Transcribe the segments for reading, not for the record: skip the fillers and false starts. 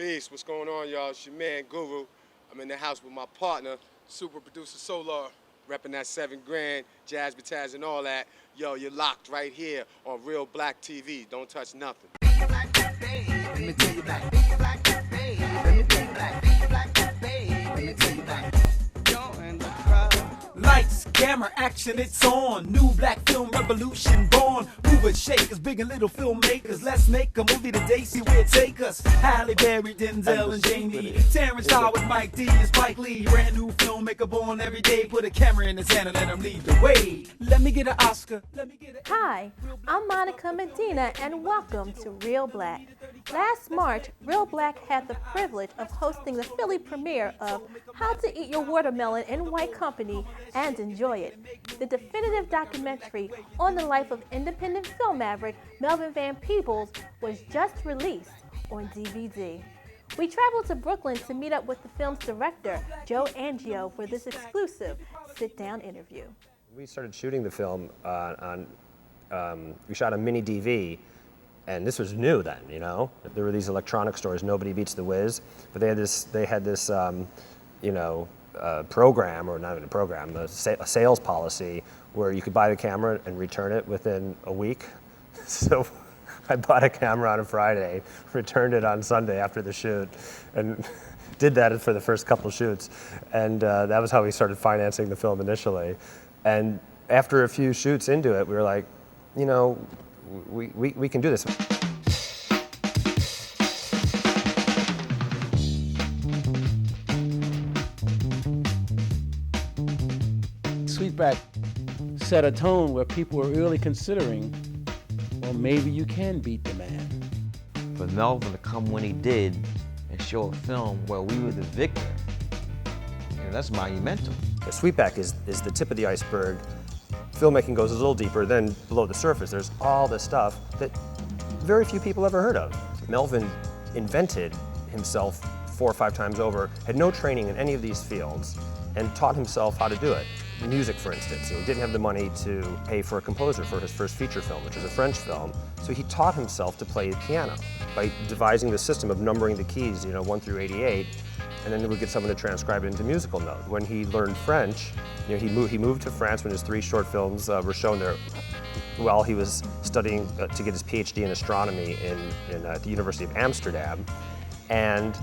Peace, what's going on, y'all? It's your man, Guru. I'm in the house with my partner, super producer Solar, repping that 7 grand, Jazz Bataz and all that. Yo, you're locked right here on Reelblack TV. Don't touch nothing. Let me tell you back. Let me tell you back. Let me tell you back. Join the crowd. Lights, camera, action, it's on. New black film revolution born. Movers, shakers, big and little filmmakers. Let's make a movie today, see where it take us. Halle Berry, Denzel, and Jamie. Terrence Howard, Mike D, and Spike Lee. Brand new filmmaker born every day. Put a camera in his hand and let him lead the way. Let me get an Oscar. Hi, I'm Monica Medina, and welcome to Reelblack. Last March, Reelblack had the privilege of hosting the Philly premiere of How to Eat Your Watermelon in White Company and Enjoy It, the definitive documentary on the life of independent film maverick Melvin Van Peebles was just released on DVD. We traveled to Brooklyn to meet up with the film's director, JOE ANGIO, for this exclusive sit-down interview. We started shooting the film we shot a mini DV, and this was new then, you know? There were these electronic stores, Nobody Beats the Whiz, but they had this program, or not even a program, a sales policy where you could buy the camera and return it within a week. So I bought a camera on a Friday, returned it on Sunday after the shoot, and did that for the first couple shoots. And that was how we started financing the film initially. And after a few shoots into it, we were like, you know, we can do this. Sweetback set a tone where people were really considering, well, maybe you can beat the man. For Melvin to come when he did and show a film where we were the victor, you know, that's monumental. Sweetback is the tip of the iceberg. Filmmaking goes a little deeper, then below the surface there's all this stuff that very few people ever heard of. Melvin invented himself 4 or 5 times over, had no training in any of these fields, and taught himself how to do it. Music, for instance, he didn't have the money to pay for a composer for his first feature film, which was a French film, so he taught himself to play the piano by devising the system of numbering the keys, 1 through 88, and then he would get someone to transcribe it into musical note. When he learned French, he moved to France when his 3 short films were shown there while he was studying to get his PhD in astronomy at the University of Amsterdam. And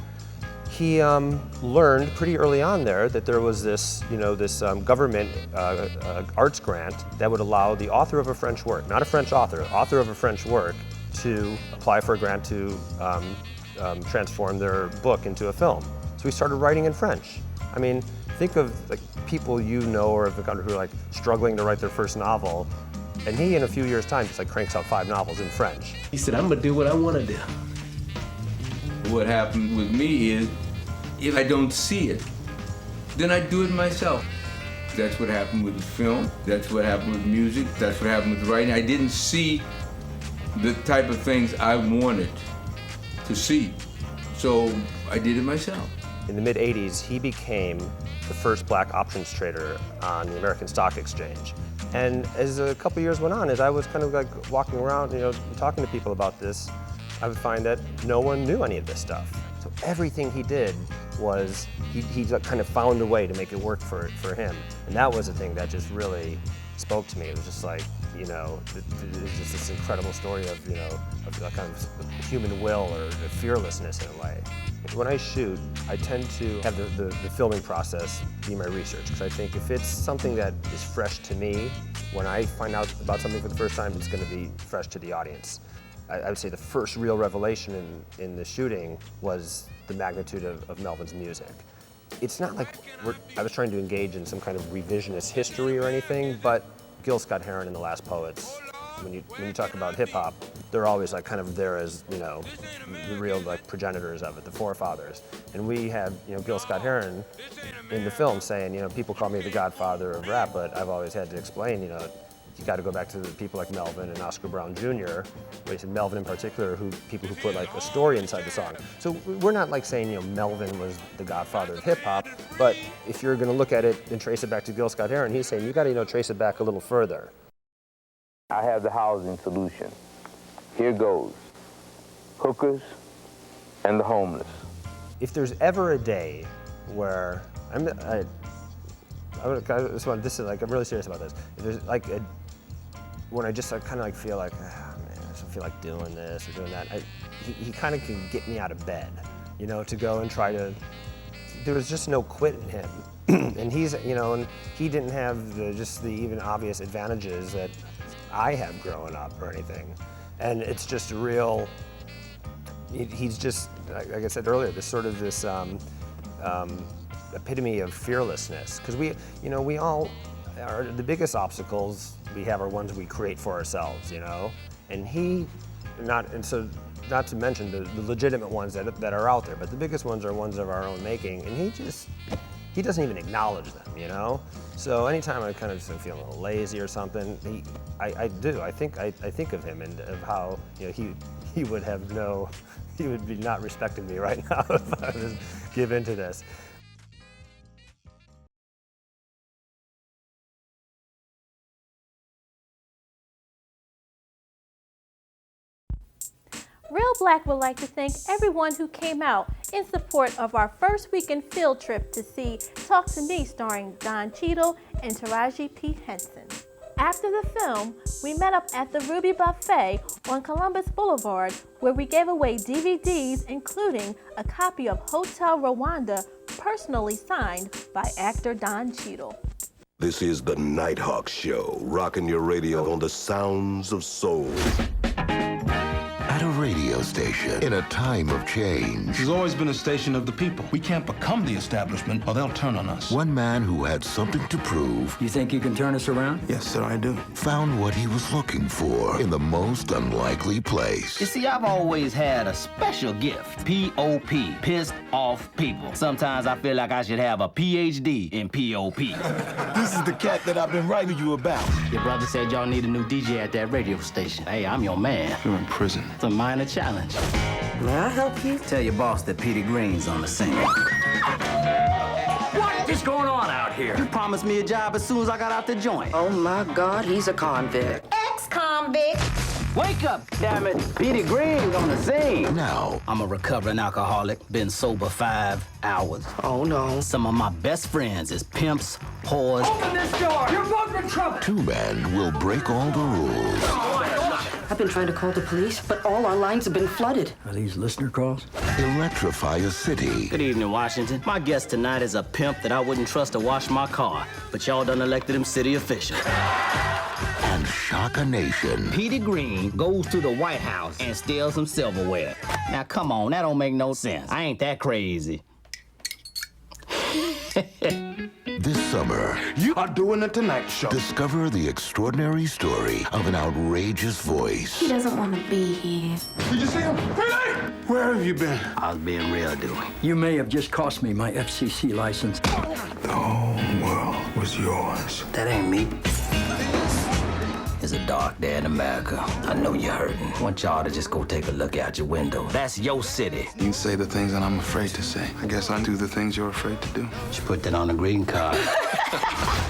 he learned pretty early on there that there was this, government arts grant that would allow the author of a French work, not a French author of a French work, to apply for a grant to transform their book into a film. So he started writing in French. I mean, think of people you know or who are struggling to write their first novel, and he in a few years' time just cranks out 5 novels in French. He said, I'm gonna do what I wanna do. What happened with me is, if I don't see it, then I do it myself. That's what happened with the film, that's what happened with music, that's what happened with writing. I didn't see the type of things I wanted to see, so I did it myself. In the mid-'80s, he became the first black options trader on the American Stock Exchange. And as a couple years went on, as I was kind of walking around, talking to people about this, I would find that no one knew any of this stuff. So everything he did was, he kind of found a way to make it work for him. And that was the thing that just really spoke to me. It was just it was just this incredible story of, of a kind of human will or fearlessness in a way. When I shoot, I tend to have the filming process be my research, because I think if it's something that is fresh to me, when I find out about something for the first time, it's going to be fresh to the audience. I would say the first real revelation in the shooting was the magnitude of Melvin's music. It's not like I was trying to engage in some kind of revisionist history or anything, but Gil Scott-Heron and the Last Poets, when you talk about hip-hop, they're always kind of there as, the real progenitors of it, the forefathers. And we have, Gil Scott-Heron in the film saying, people call me the godfather of rap, but I've always had to explain, you got to go back to the people like Melvin and Oscar Brown Jr., but he said Melvin in particular, people who put a story inside the song. So we're not saying, Melvin was the godfather of hip hop, but if you're going to look at it and trace it back to Gil Scott-Heron, he's saying you got to, trace it back a little further. I have the housing solution. Here goes. Hookers and the homeless. if there's ever a day where I'm really serious about this. If there's like when I just kind of like feel like, man, I just don't feel like doing this or doing that. He kind of can get me out of bed, you know, to go and try to. There was just no quit in him, and he's, you know, and he didn't have the even obvious advantages that I have growing up or anything, and it's just a real. He's just, like I said earlier, this sort of this epitome of fearlessness. Because we all are, the biggest obstacles we have are ones we create for ourselves, you know. And not to mention the legitimate ones that are out there, but the biggest ones are ones of our own making. And he doesn't even acknowledge them, you know. So anytime I kind of feel a little lazy or something, I think of him and of how, you know, he would have he would be not respecting me right now if I was give into this. Reelblack would like to thank everyone who came out in support of our first weekend field trip to see Talk to Me starring Don Cheadle and Taraji P. Henson. After the film, we met up at the Ruby Buffet on Columbus Boulevard, where we gave away DVDs, including a copy of Hotel Rwanda, personally signed by actor Don Cheadle. This is the Nighthawk Show, rocking your radio on the sounds of soul. At a radio station in a time of change. There's always been a station of the people. We can't become the establishment or they'll turn on us. One man who had something to prove. You think you can turn us around? Yes, sir, I do. Found what he was looking for in the most unlikely place. You see, I've always had a special gift. P.O.P. Pissed off people. Sometimes I feel like I should have a Ph.D. in P.O.P. This is the cat that I've been writing you about. Your brother said y'all need a new DJ at that radio station. Hey, I'm your man. You're in prison. It's a minor challenge. May I help you? Tell your boss that Petey Green's on the scene. What is going on out here? You promised me a job as soon as I got out the joint. Oh my God, he's a convict. Ex-convict. Wake up, damn it. Petey Green's on the scene. Now. I'm a recovering alcoholic, been sober 5 hours. Oh no. Some of my best friends is pimps, whores. Open this door! You're both in trouble! Two men will break all the rules. I've been trying to call the police, but all our lines have been flooded. Are these listener calls? Electrify a city. Good evening, Washington. My guest tonight is a pimp that I wouldn't trust to wash my car, but y'all done elected him city official. And shock a nation. Petey Green goes to the White House and steals some silverware. Now, come on, that don't make no sense. I ain't that crazy. This summer, you are doing the Tonight Show. Discover the extraordinary story of an outrageous voice. He doesn't want to be here. Did you see him? Where have you been? I was being real, Dewey. You may have just cost me my FCC license. The whole world was yours. That ain't me. It's a dark day in America. I know you're hurting. I want y'all to just go take a look out your window. That's your city. You say the things that I'm afraid to say. I guess I do the things you're afraid to do. You should put that on a green card.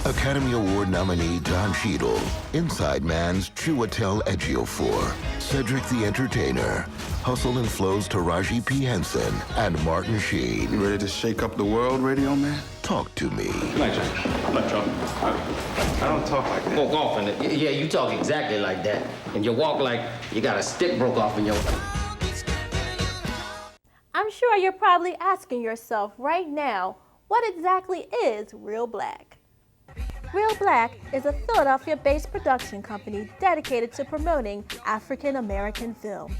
Academy Award nominee Don Cheadle, Inside Man's Chiwetel Ejiofor, Cedric the Entertainer, Hustle and Flow's Taraji P. Henson, and Martin Sheen. You ready to shake up the world, radio man? Talk to me. Good night, John. I'm not drunk. I don't talk like that. Walk off in it. Yeah, you talk exactly like that. And you walk like you got a stick broke off in your... I'm sure you're probably asking yourself right now, what exactly is Reelblack? Reelblack is a Philadelphia-based production company dedicated to promoting African-American film.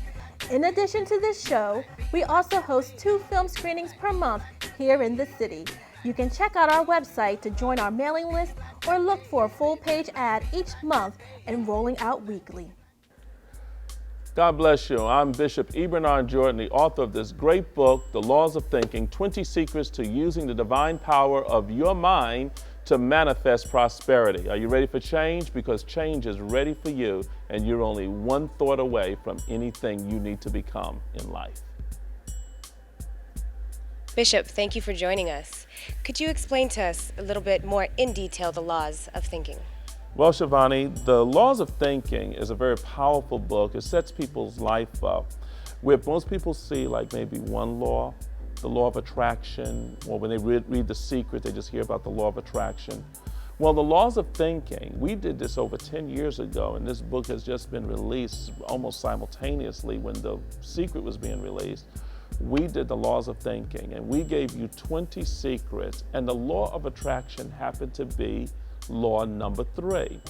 In addition to this show, we also host 2 film screenings per month here in the city. You can check out our website to join our mailing list or look for a full-page ad each month and rolling out weekly. God bless you. I'm Bishop E. Bernard Jordan, the author of this great book, The Laws of Thinking, 20 Secrets to Using the Divine Power of Your Mind to Manifest Prosperity. Are you ready for change? Because change is ready for you, and you're only one thought away from anything you need to become in life. Bishop, thank you for joining us. Could you explain to us a little bit more in detail the laws of thinking? Well, Shivani, The Laws of Thinking is a very powerful book. It sets people's life up. Where most people see like maybe one law, the law of attraction, or when they read The Secret, they just hear about the law of attraction. Well, the laws of thinking, we did this over 10 years ago, and this book has just been released almost simultaneously when The Secret was being released. We did the laws of thinking, and we gave you 20 secrets, and the law of attraction happened to be law number 3.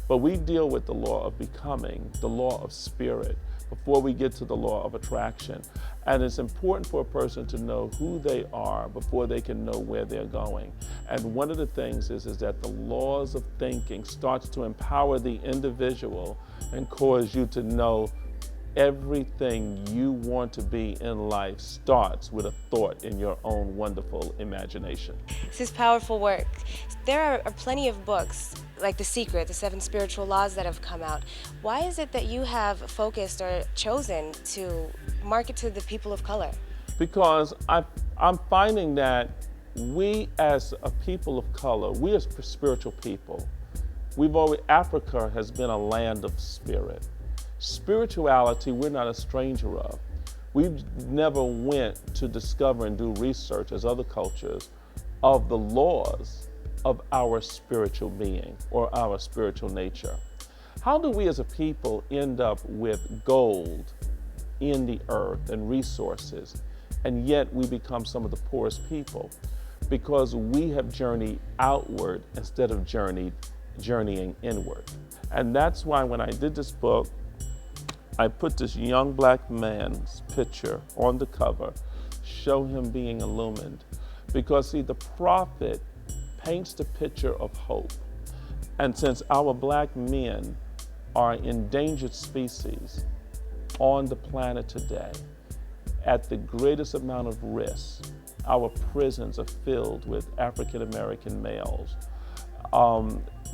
But we deal with the law of becoming, the law of spirit, before we get to the law of attraction. And it's important for a person to know who they are before they can know where they're going. And one of the things is that the laws of thinking starts to empower the individual and cause you to know everything you want to be in life starts with a thought in your own wonderful imagination. This is powerful work. There are plenty of books like The Secret, the 7 spiritual laws that have come out. Why is it that you have focused or chosen to market to the people of color? Because I'm finding that we as a people of color, we as spiritual people, Africa has been a land of spirit. Spirituality, we're not a stranger of. We've never went to discover and do research as other cultures of the laws of our spiritual being or our spiritual nature. How do we as a people end up with gold in the earth and resources, and yet we become some of the poorest people? Because we have journeyed outward instead of journeying inward. And that's why when I did this book, I put this young black man's picture on the cover, show him being illumined. Because see, the prophet paints the picture of hope. And since our black men are endangered species on the planet today, at the greatest amount of risk, our prisons are filled with African American males.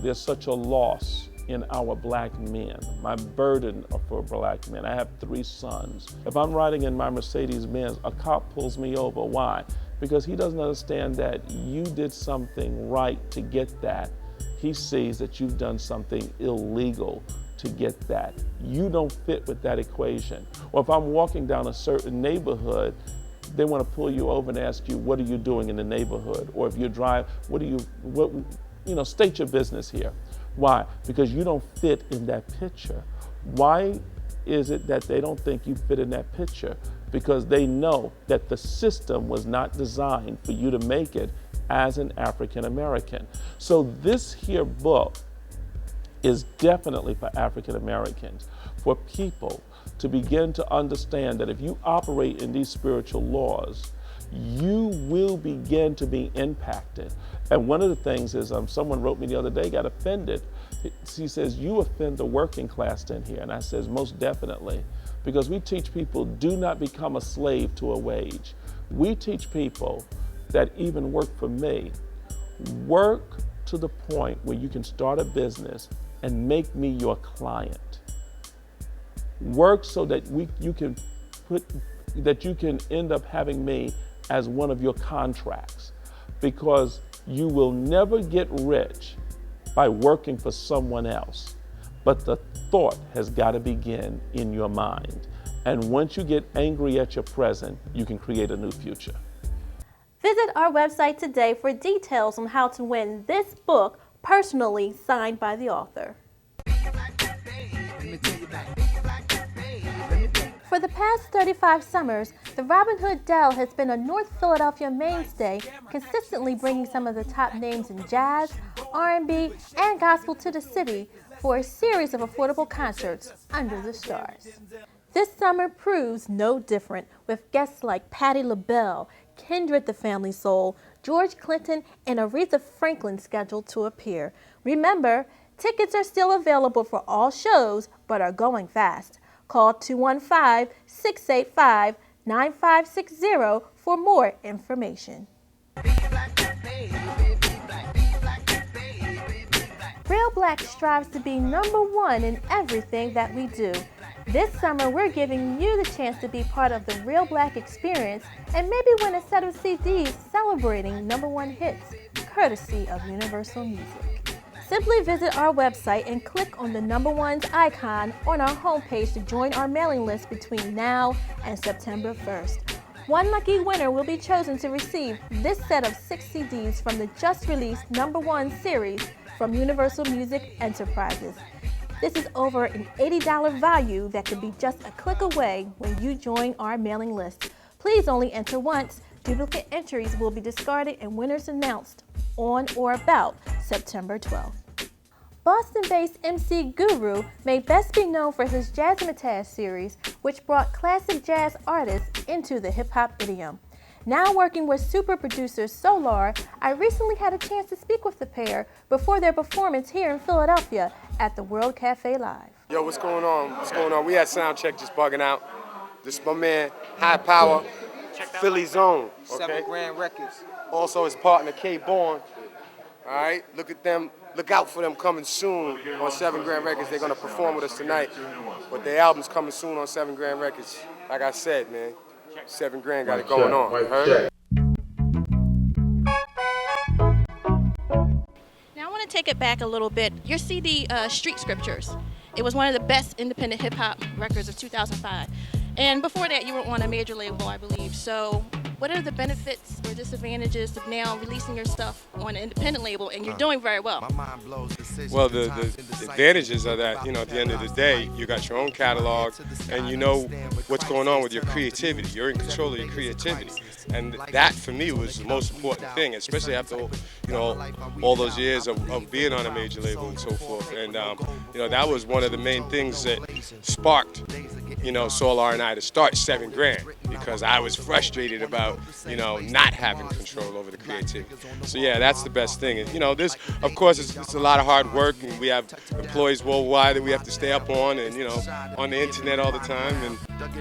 There's such a loss in our black men. My burden for black men. I have 3 sons. If I'm riding in my Mercedes-Benz, a cop pulls me over. Why? Because he doesn't understand that you did something right to get that. He sees that you've done something illegal to get that. You don't fit with that equation. Or if I'm walking down a certain neighborhood, they want to pull you over and ask you, what are you doing in the neighborhood? Or if you drive, state your business here. Why? Because you don't fit in that picture. Why is it that they don't think you fit in that picture? Because they know that the system was not designed for you to make it as an African American. So this here book is definitely for African Americans, for people to begin to understand that if you operate in these spiritual laws, you will begin to be impacted. And one of the things is, someone wrote me the other day, got offended. He says, you offend the working class in here. And I says, most definitely, because we teach people, do not become a slave to a wage. We teach people that even work for me, work to the point where you can start a business and make me your client. Work so that you can end up having me as one of your contracts, because you will never get rich by working for someone else. But the thought has got to begin in your mind. And once you get angry at your present, you can create a new future. Visit our website today for details on how to win this book personally signed by the author. For the past 35 summers, the Robin Hood Dell has been a North Philadelphia mainstay, consistently bringing some of the top names in jazz, R&B, and gospel to the city for a series of affordable concerts under the stars. This summer proves no different, with guests like Patti LaBelle, Kindred the Family Soul, George Clinton, and Aretha Franklin scheduled to appear. Remember, tickets are still available for all shows, but are going fast. Call 215-685-9560 for more information. Reelblack strives to be #1 in everything that we do. This summer, we're giving you the chance to be part of the Reelblack experience and maybe win a set of CDs celebrating #1 hits, courtesy of Universal Music. Simply visit our website and click on the #1's icon on our homepage to join our mailing list between now and September 1st. One lucky winner will be chosen to receive this set of 6 CDs from the just-released #1 series from Universal Music Enterprises. This is over an $80 value that could be just a click away when you join our mailing list. Please only enter once. Duplicate entries will be discarded and winners announced on or about September 12th. Boston-based MC Guru may best be known for his Jazzmatazz series, which brought classic jazz artists into the hip-hop idiom. Now working with super producer Solar, I recently had a chance to speak with the pair before their performance here in Philadelphia at the World Cafe Live. Yo, what's going on? What's going on? We had sound check just bugging out. This is my man, High Power, Philly Zone. Okay? 7 Grand Records. Also his partner, K Born. All right, look at them. Look out for them coming soon on 7 Grand Records. They're gonna perform with us tonight. But their album's coming soon on 7 Grand Records. Like I said, man, 7 Grand got it going on. You heard? Now I want to take it back a little bit. Your CD, Street Scriptures, it was one of the best independent hip hop records of 2005. And before that, you were on a major label, I believe. So what are the benefits or disadvantages of now releasing your stuff on an independent label, and you're doing very well? Well, the advantages are that, you know, at the end of the day, you got your own catalog, and you know what's going on with your creativity. You're in control of your creativity. And that, for me, was the most important thing, especially after, you know, all those years of being on a major label and so forth. And, you know, that was one of the main things that sparked, you know, Solar and I to start 7 Grand, because I was frustrated about, you know, not having control over the creativity. So yeah, that's the best thing. And, you know, this, of course, it's a lot of hard work, and we have employees worldwide that we have to stay up on, and, you know, on the internet all the time, and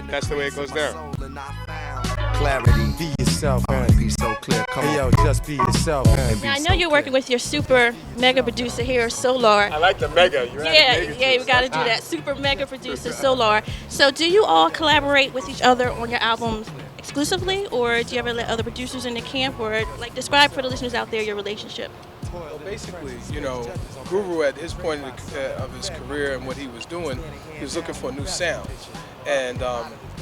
that's the way it goes down. Clarity, be yourself, be so clear. Come on, yo, just be yourself. Now I know you're working with your super mega producer here, Solar. I like the mega. Yeah, we got to do that. Super mega producer, Solar. So do you all collaborate with each other on your albums exclusively, or do you ever let other producers in the camp, or like describe for the listeners out there your relationship? Well, basically, you know, Guru at his point of his career and what he was doing, he was looking for a new sound. And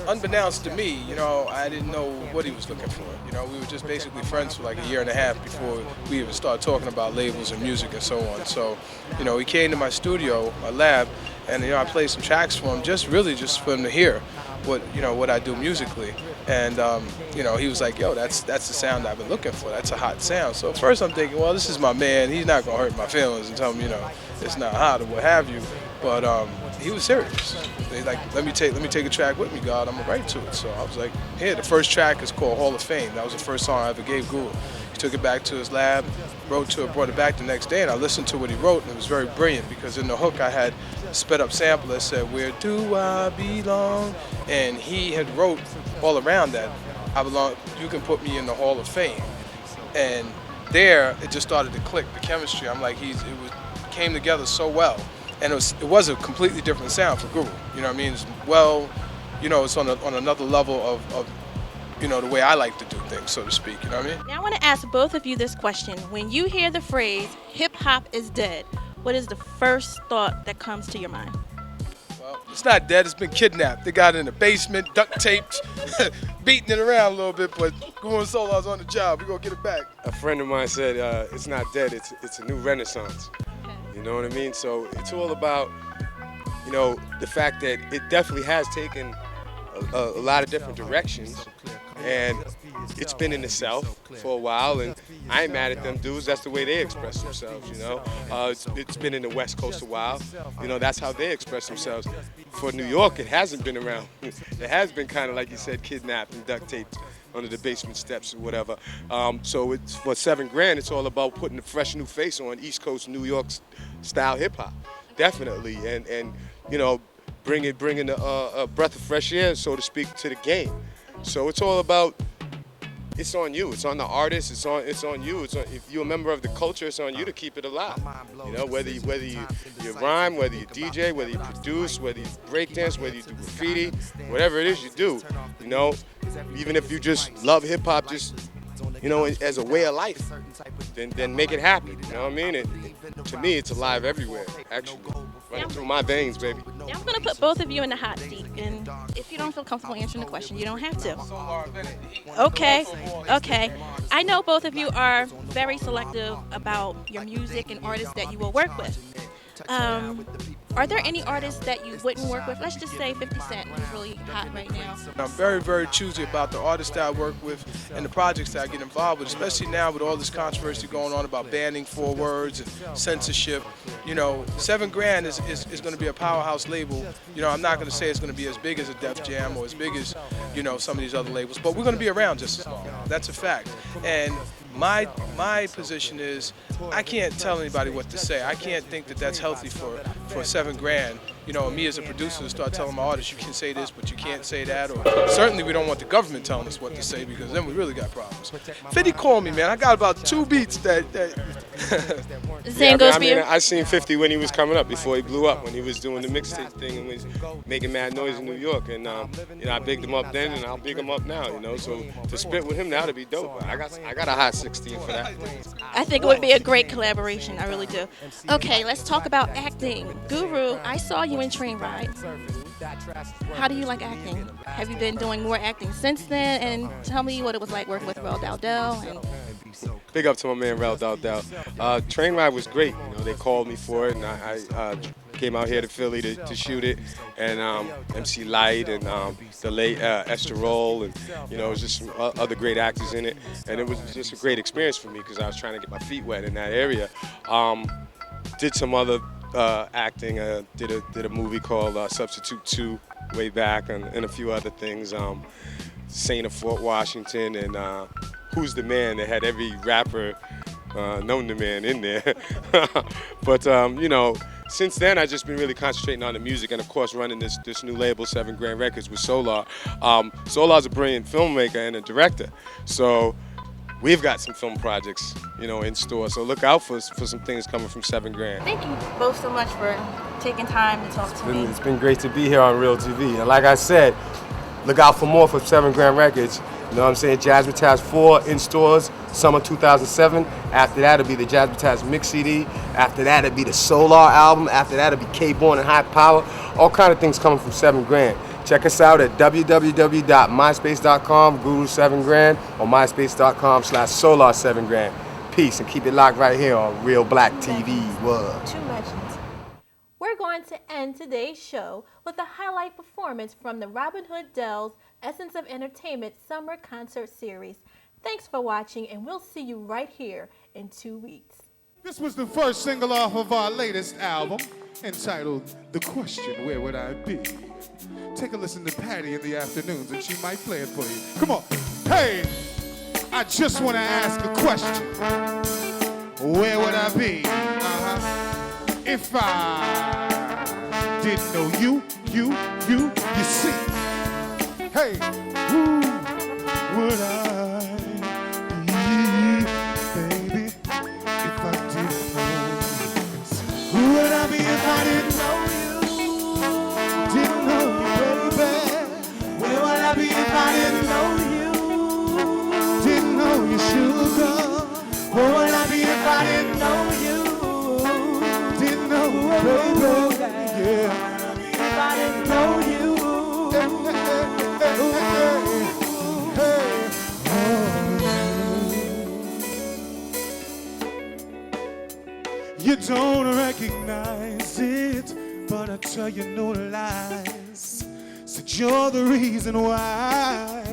unbeknownst to me, you know, I didn't know what he was looking for. You know, we were just basically friends for like a year and a half before we even started talking about labels and music and so on. So, you know, he came to my studio, my lab, and, you know, I played some tracks for him, just for him to hear what I do musically. And, you know, he was like, yo, that's the sound I've been looking for. That's a hot sound. So at first I'm thinking, well, this is my man. He's not going to hurt my feelings and tell me, you know, it's not hot or what have you. But he was serious. They like, let me take a track with me, God. I'm gonna write to it. So I was like, here, the first track is called Hall of Fame. That was the first song I ever gave Guru. He took it back to his lab, wrote to it, brought it back the next day, and I listened to what he wrote, and it was very brilliant, because in the hook I had a sped up sample that said, where do I belong? And he had wrote all around that, I belong, you can put me in the Hall of Fame. And there, it just started to click, the chemistry. I'm like, came together so well. And it was a completely different sound for Guru. You know what I mean? It's, well, you know, it's on another level of, you know, the way I like to do things, so to speak. You know what I mean? Now I want to ask both of you this question. When you hear the phrase, hip hop is dead, what is the first thought that comes to your mind? Well, it's not dead, it's been kidnapped. They got it in the basement, duct taped, beating it around a little bit, but Guru and Solar's on the job. We're going to get it back. A friend of mine said, it's not dead, it's a new renaissance. You know what I mean? So it's all about, you know, the fact that it definitely has taken a lot of different directions, and it's been in the South for a while, and I ain't mad at them dudes. That's the way they express themselves, you know. It's been in the West Coast a while. You know, that's how they express themselves. For New York, it hasn't been around. It has been kind of, like you said, kidnapped and duct taped under the basement steps or whatever. So it's, for 7 Grand, it's all about putting a fresh new face on East Coast New York style hip hop, definitely, and you know, bringing a breath of fresh air, so to speak, to the game. So it's all about, it's on you, it's on the artist, it's on you. If you're a member of the culture, it's on you to keep it alive. You know, whether you rhyme, whether you DJ, whether you produce, whether you breakdance, whether you do graffiti, whatever it is you do, you know, even if you just love hip hop, just, you know, as a way of life, then make it happen. You know what I mean? To me, it's alive everywhere, actually, running through my veins, baby. I'm going to put both of you in the hot seat, and if you don't feel comfortable answering the question, you don't have to. Okay, okay. I know both of you are very selective about your music and artists that you will work with. Are there any artists that you wouldn't work with? Let's just say 50 Cent is really hot right now. I'm very, very choosy about the artists that I work with and the projects that I get involved with, especially now with all this controversy going on about banning 4 words and censorship. You know, 7 Grand is going to be a powerhouse label. You know, I'm not going to say it's going to be as big as a Def Jam or as big as, you know, some of these other labels, but we're going to be around just as long. That's a fact. And my position is I can't tell anybody what to say. I can't think that that's healthy for 7 Grand. You know, me as a producer to start telling my artists you can say this, but you can't say that. Or certainly we don't want the government telling us what to say, because then we really got problems. 50 called me, man. I got about 2 beats that Same goes for you. I seen 50 when he was coming up, before he blew up, when he was doing the mixtape thing and was making mad noise in New York. And you know, I bigged him up then, and I'll big him up now. You know, so to spit with him now to be dope. I got a hot 16 for that. I think it would be a great collaboration. I really do. Okay, let's talk about acting. Guru, I saw you in Train Ride. How do you like acting? Have you been doing more acting since then? And tell me what it was like working with Rel Dowdell. Big up to my man Rel Dowdell. Train Ride was great. You know, they called me for it, and I came out here to Philly to shoot it. And MC Light and the late Esther Roll, and you know, it was just some other great actors in it. And it was just a great experience for me, because I was trying to get my feet wet in that area. Did some other acting. Did a movie called Substitute 2 way back, and a few other things. Saint of Fort Washington and Who's the Man, that had every rapper known the man in there. But you know, since then I've just been really concentrating on the music, and of course running this new label, 7 Grand Records, with Solar. Solar's a brilliant filmmaker and a director, so we've got some film projects, you know, in store. So look out for some things coming from 7 Grand. Thank you both so much for taking time to talk to me. It's been great to be here on Real TV. And like I said, look out for more from 7 Grand Records. You know what I'm saying? Jazz Taz 4 in stores, summer 2007. After that, it'll be the Jazz Taz mix CD. After that, it'll be the Solar album. After that, it'll be K-Born and High Power. All kind of things coming from 7 Grand. Check us out at www.myspace.com, Guru 7 Grand, or myspace.com/Solar 7 Grand. Peace, and keep it locked right here on Reelblack TV. What? Two legends. We're going to end today's show with a highlight performance from the Robin Hood Dell's Essence of Entertainment Summer Concert Series. Thanks for watching, and we'll see you right here in 2 weeks. This was the first single off of our latest album, entitled The Question, Where Would I Be? Take a listen to Patty in the afternoons, and she might play it for you. Come on. Hey, I just want to ask a question. Where would I be if I didn't know you see? Hey, who would I be, baby, if I didn't know you? Who would I be if I didn't know you? Didn't know you, baby. Where would I be if I didn't know you? Didn't know you, sugar. Where would I be if I didn't know you? Didn't know you, baby. Yeah. If I didn't know you. You don't recognize it, but I tell you no lies. Said you're the reason why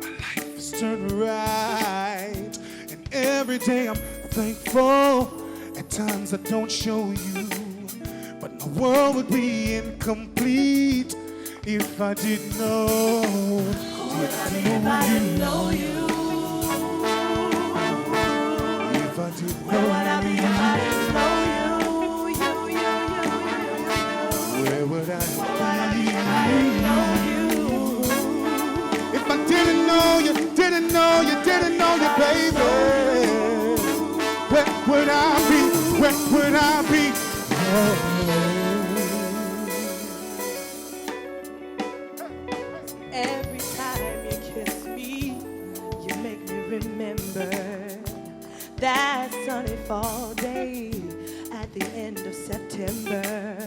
my life has turned right. And every day I'm thankful. At times I don't show you, but my world would be incomplete if I didn't know. If I didn't know you. If I didn't know you. Where would I be if I didn't know you? Where would I be if I didn't know you? If I didn't know you, didn't know you, didn't know you, baby. Where would I be? Where would I be? Every time you kiss me, you make me remember that sunny fall day at the end of September,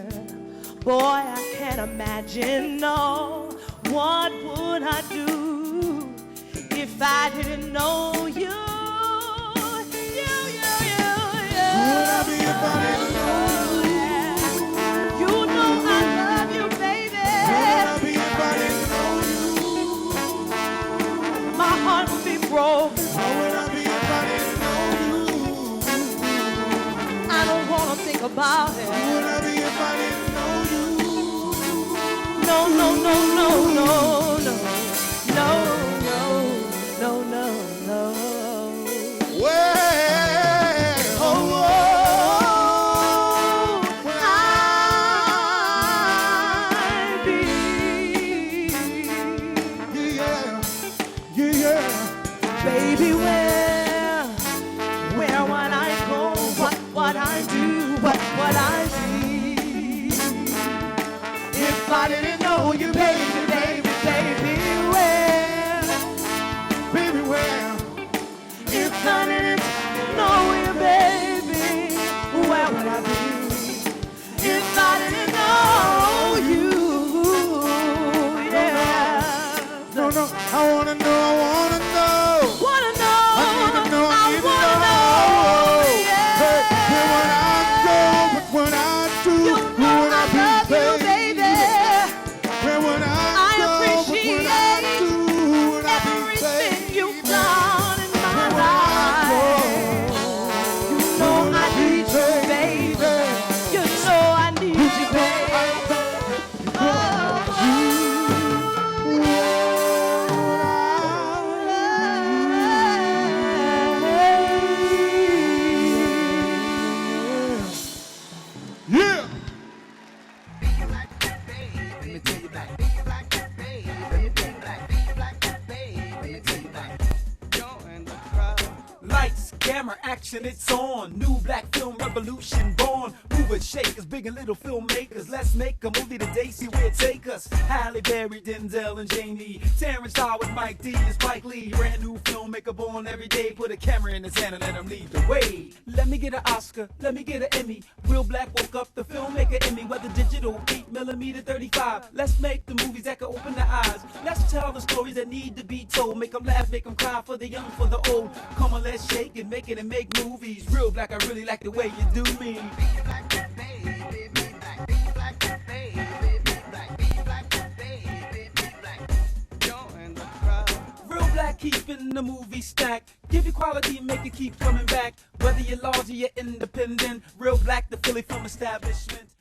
Boy, I can't imagine, no. What would I do if I didn't know you? Would I be if I didn't know you? You know I love you, baby. Would I be if I didn't know you? My heart would be broken. How would I be if I didn't know you? I don't wanna think about it. Would I be if I didn't know you? No, no, no, no, no, no, no, no, no, no, no. Well, Oh, I be, yeah, yeah. baby, where would I go? What I do? What I see? If I didn't know you, baby, baby, baby, where? Baby, where? If I didn't know you, baby, where would I be? If I didn't know you, yeah. No, no, I wanna know, I wanna know. Wanna know? I need to know, I need to wanna know. yeah. Hey, where would I go? What would I do? You Who know would I I love be, you, baby. Where would I I go? appreciate What would I do? Who would I be, everything you've done in my life. You know I need you, baby. You know I need you, baby. Yeah. Lights, camera, action, it's on. New black film revolution born. Movers, shakers, big and little filmmakers. Let's make a movie today, see where it take us. Halle Berry, Denzel, and Janie. Terrence Howard, Mike D, and Spike Lee. Brand new filmmaker born every day. Put a camera in his hand and let him lead the way. Let me get an Oscar, let me get an Emmy. Real Black woke up the filmmaker Emmy. Whether digital, 8mm, 35. Let's make the movies that can open the eyes. Let's tell the stories that need to be told. Make them laugh, make them cry, for the young, for the old. Come on, let's shake it, make it, and make movies. Real Black, I really like the way you do me. Real Black, keeping the movie stacked. Give you quality and make it keep coming back. Whether you're large or you're independent. Real Black, the Philly film establishment.